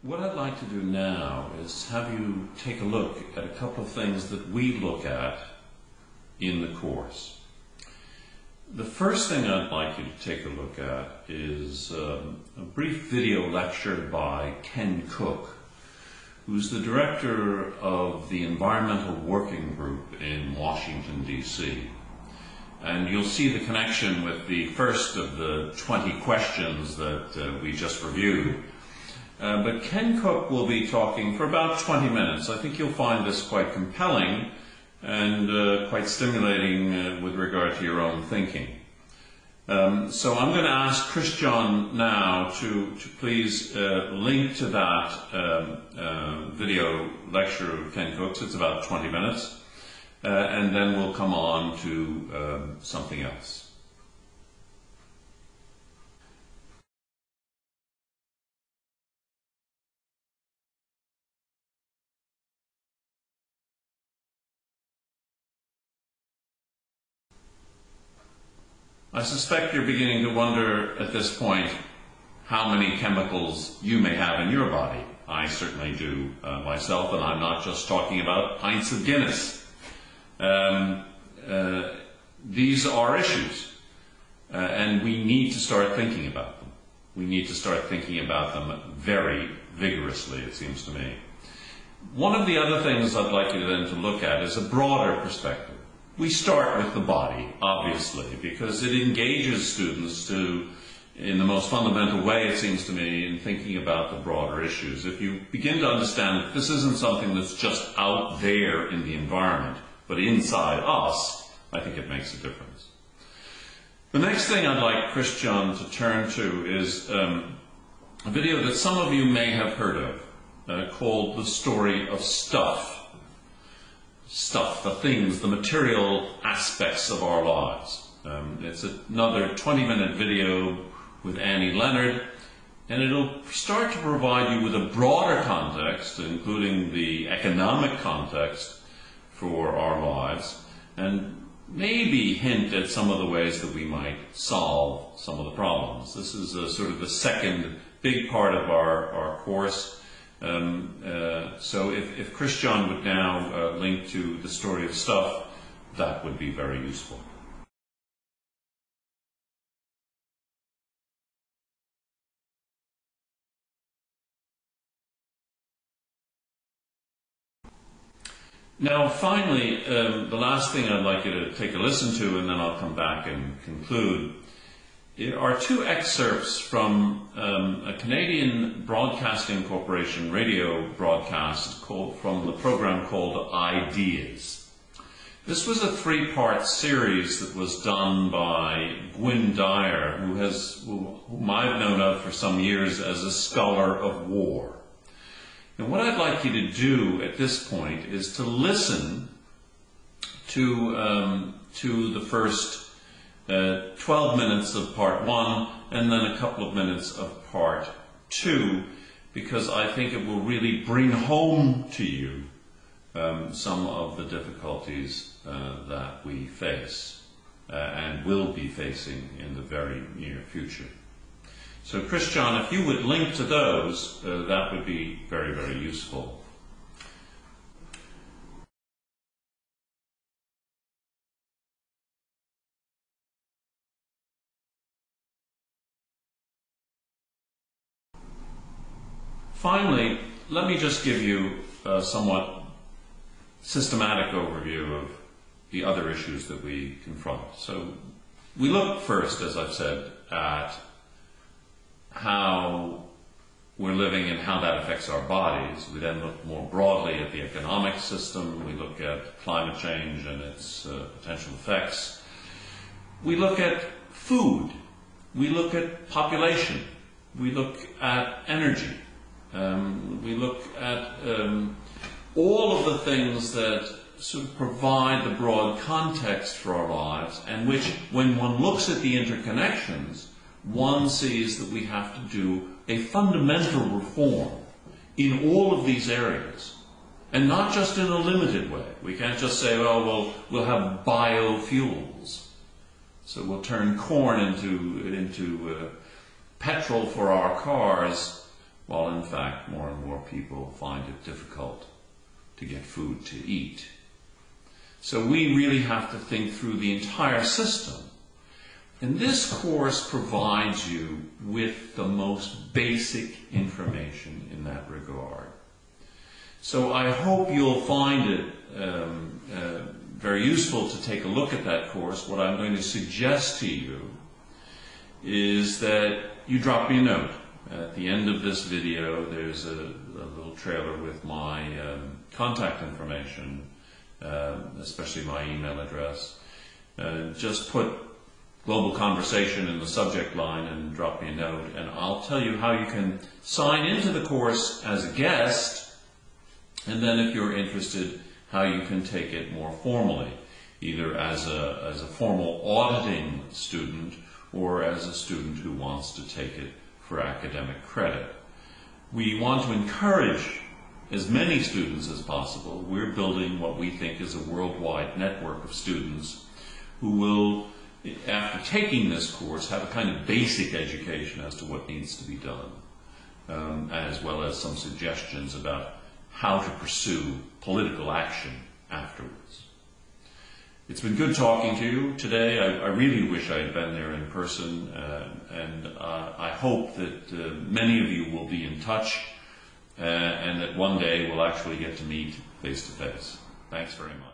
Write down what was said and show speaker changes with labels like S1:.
S1: What I'd like to do now is have you take a look at a couple of things that we look at in the course. The first thing I'd like you to take a look at is a brief video lecture by Ken Cook, who's the director of the Environmental Working Group in Washington, D.C. And you'll see the connection with the first of the 20 questions that we just reviewed. But Ken Cook will be talking for about 20 minutes. I think you'll find this quite compelling and quite stimulating with regard to your own thinking. So I'm going to ask Christian now to please link to that video lecture of Ken Cook's. It's about 20 minutes. And then we'll come on to something else. I suspect you're beginning to wonder at this point how many chemicals you may have in your body. I certainly do myself, and I'm not just talking about pints of Guinness. These are issues, and we need to start thinking about them. We need to start thinking about them very vigorously, it seems to me. One of the other things I'd like you then to look at is a broader perspective. We start with the body, obviously, because it engages students to, in the most fundamental way, it seems to me, in thinking about the broader issues. If you begin to understand that this isn't something that's just out there in the environment, but inside us, I think it makes a difference. The next thing I'd like Christian to turn to is a video that some of you may have heard of, called The Story of Stuff. Stuff, the things, the material aspects of our lives. It's another 20-minute video with Annie Leonard, and it'll start to provide you with a broader context, including the economic context for our lives, and maybe hint at some of the ways that we might solve some of the problems. This is sort of the second big part of our course. So if Christian would now link to The Story of Stuff, that would be very useful. Now, finally, the last thing I'd like you to take a listen to, and then I'll come back and conclude, are two excerpts from a Canadian Broadcasting Corporation radio broadcast from the program called AEGEE. This was a three-part series that was done by Gwyn Dyer, whom I've known of for some years as a scholar of war. And what I'd like you to do at this point is to listen to the first 12 minutes of part one, and then a couple of minutes of part two, because I think it will really bring home to you some of the difficulties that we face and will be facing in the very near future. So Christian, if you would link to those, that would be very, very useful. Finally, let me just give you a somewhat systematic overview of the other issues that we confront. So we look first, as I've said, at how we're living and how that affects our bodies. We then look more broadly at the economic system. We look at climate change and its potential effects. We look at food. We look at population. We look at energy. We look at all of the things that sort of provide the broad context for our lives, and which, when one looks at the interconnections, one sees that we have to do a fundamental reform in all of these areas, and not just in a limited way. We can't just say, well, we'll have biofuels, so we'll turn corn into petrol for our cars, while in fact more and more people find it difficult to get food to eat. So we really have to think through the entire system. And this course provides you with the most basic information in that regard. So I hope you'll find it very useful to take a look at that course. What I'm going to suggest to you is that you drop me a note. At the end of this video, there's a little trailer with my contact information, especially my email address. Just put Global Conversation in the subject line and drop me a note, and I'll tell you how you can sign into the course as a guest, and then if you're interested, how you can take it more formally, either as a formal auditing student or as a student who wants to take it for academic credit. We want to encourage as many students as possible. We're building what we think is a worldwide network of students who will, after taking this course, have a kind of basic education as to what needs to be done, as well as some suggestions about how to pursue political action afterwards. It's been good talking to you today. I really wish I had been there in person, and I hope that many of you will be in touch, and that one day we'll actually get to meet face to face. Thanks very much.